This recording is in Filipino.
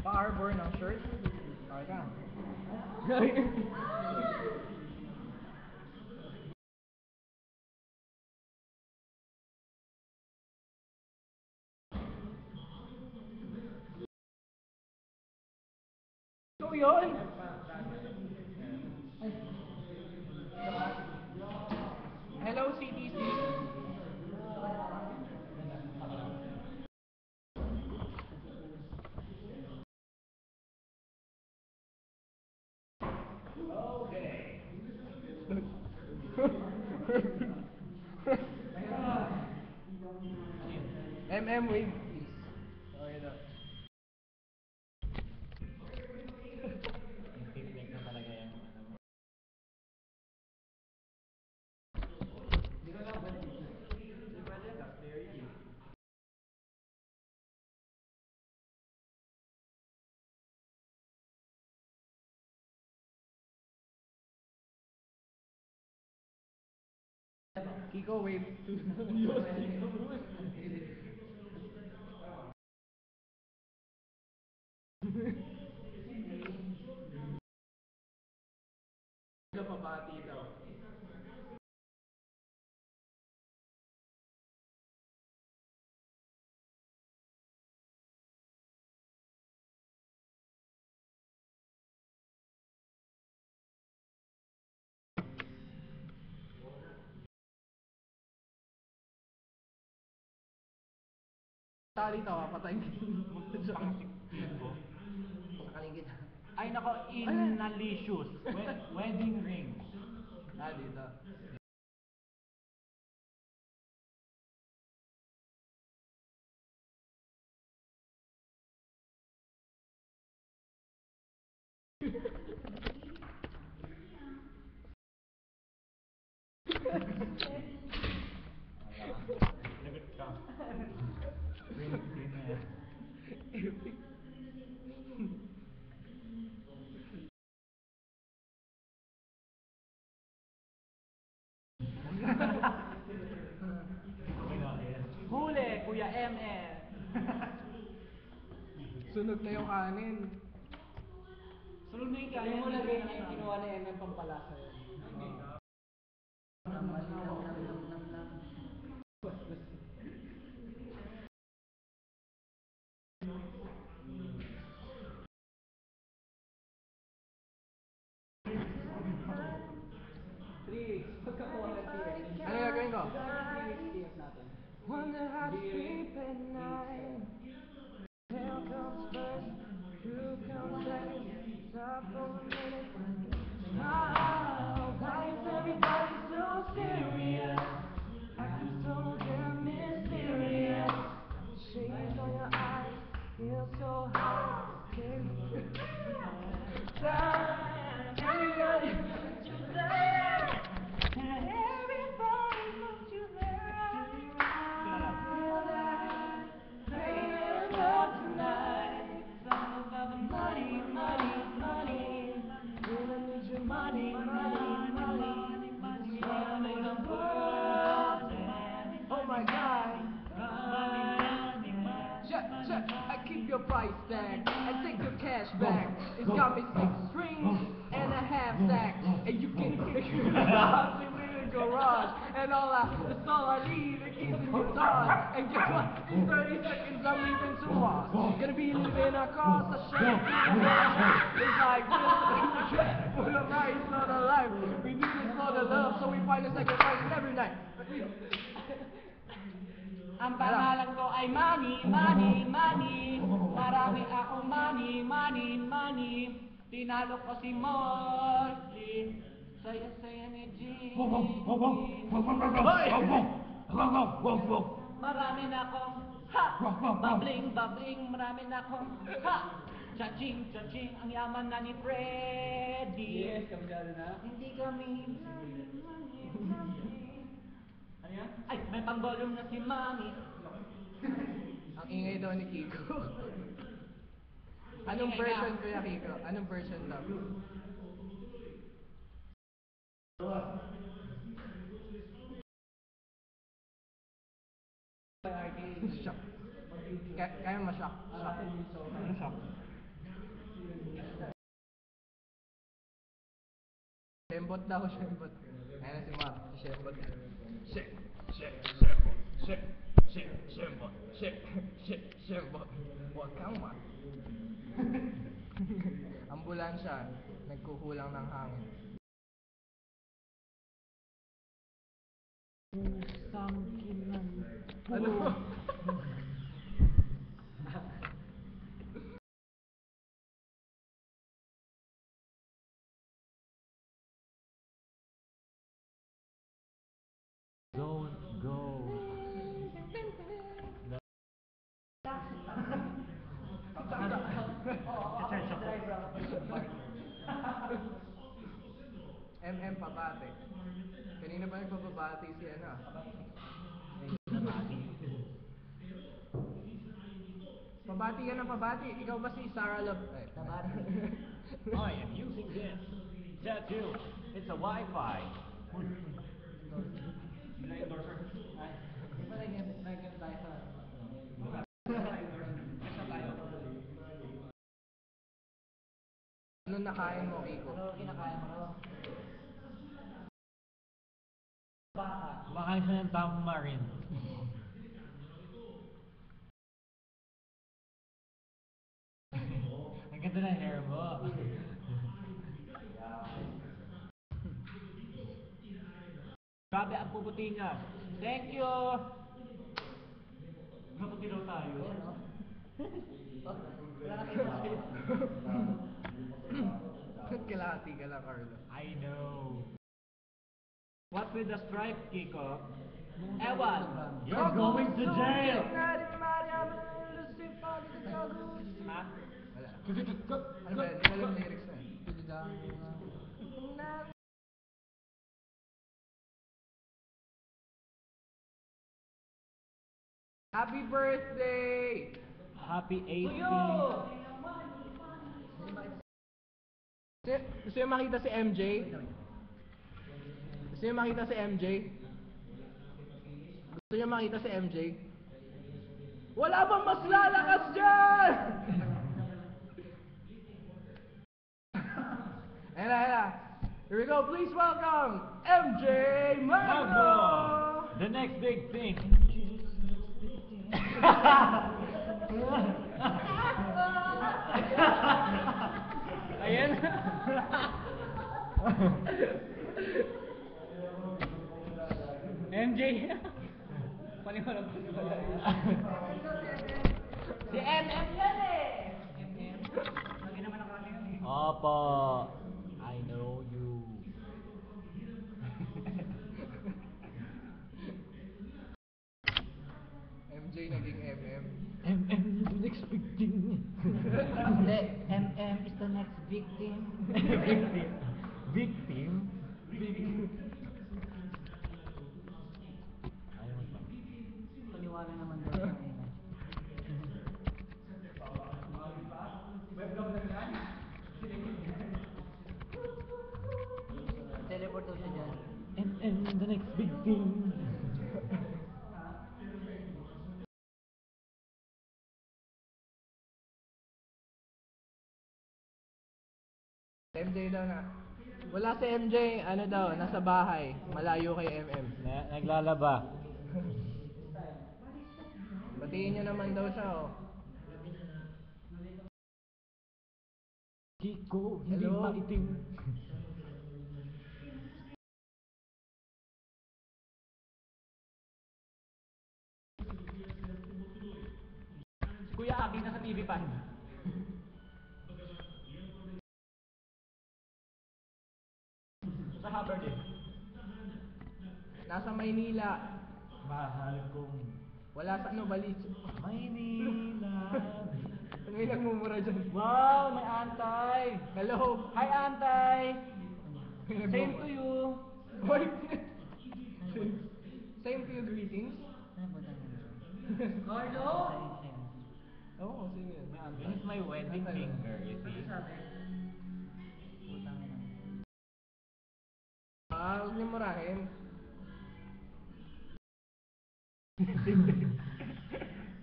Pa-arbor ng shirt. Okay ka. Ikaw yun! Hello, CTC. Okay. Wave, please. Okay na. Picnic na talaga yan. Kiko, wave. Pabati daw. Tali to, patay Sa kaligid. Ay nako, inalicious. Wedding ring. Dito. Lagot ka. Green na yan. Huli, Kuya ML. Sunog na yung kanin. Sunod na yung Kaya kaya mo na ganyan, kinuha na MM pampalasa yun. Ano gagawin ko? Wonder how to sleep at night. Hell comes first, you come second. Stop for a minute. Smile. Why is everybody so serious? Acting so damn mysterious. Shades on your eyes, feel so hot. Everybody wants you there. Everybody wants you there. Feel that, baby, love tonight. Something about the money, money, money. Really need your money, money, money, money. Wanna make the world dance. Oh my God. Money, money, I keep your price tag and take your cash back. It's got me 6 strings and a half sack, and you can take it out in the garage. And that's all I need. The keys in your dodge. And guess what? In 30 seconds I'm leaving to Ross. Gonna be living across the street. It's like this. For the rights of the life. We do this for the love, so we find a sacrifice every night. Ang pangalan ko ay Money, Money, Money. Marami akong money, money, money. Tinalo ko si Morty. Saya-saya ni Jimmy. Marami na akong ha! Babling, babling. Marami na akong ha! Cha-ching, cha-ching. Ang yaman na ni Freddy. Yes, kabisado na. Hindi kami ano yan? Ay, may pang-volume na si Mami. Ang ingay daw ni Kiko. Anong version, Kuya Kiko? Anong version daw? Shock. Kaya ma-shock. Shock. Ano shock? Shembot daw, Shembot. Ayan na si Mark, si Shembot. Shembot. Huwag kang Mark. Ambulansya, nagkukulang ng hangin. Ano? Don't go. MM pabate. Kanina pa nagpapabati si ano? Pabati ka ng pabati. Ikaw ba si Sarah Love? I am using this tattoo. It's a Wi-Fi. Ano nakain mo, Kiko? Kumakain siya ng tamarind. Ang ganda ng hair mo. Grabe ang puputi niya. Thank you! Naputi daw tayo. Kalahati ka lang, Carlo. I know. What with the stripe, Kiko? Ewan! You're going to jail! Ha? Wala. Ano ba yan? Hindi ko alam lyrics na yan. Happy birthday! Happy 18th. Gusto niyo makita si MJ? Gusto niyo makita si MJ? Gusto niyo makita si MJ? Wala bang mas lalakas dyan? Ayan na, ayan na. Here we go, please welcome MJ Magno! The next big thing. Ayan. MJ. Paniwala ko si MM yan eh. MM. Lagi naman ako yan eh. Opo. I know you. MJ naging MM. MM is the next big thing. Hindi, MM is the next victim. Victim. Victim? Ayaw mo pa. Paniwala naman daw siya eh. Teleport daw siya dyan. MM the next big thing. MJ daw na. Wala si MJ, ano daw, nasa bahay. Malayo kay MM. Naglalaba. Batiin nyo naman daw siya, oh. Kiko, hindi Hello? maitim. Si Kuya Aki nasa TV pan. Sa Hubbard eh. Nasa Maynila. Mahal kong Wala sa ano, Balis. Maynila. Ano yung nagmumura dyan? Wow, may antay. Hello? Hi antay. Same to you. Hoy! Same to you, greetings. Carlo? Oo, sino yun? This is my wedding finger, you see. Huwag niyo murahin.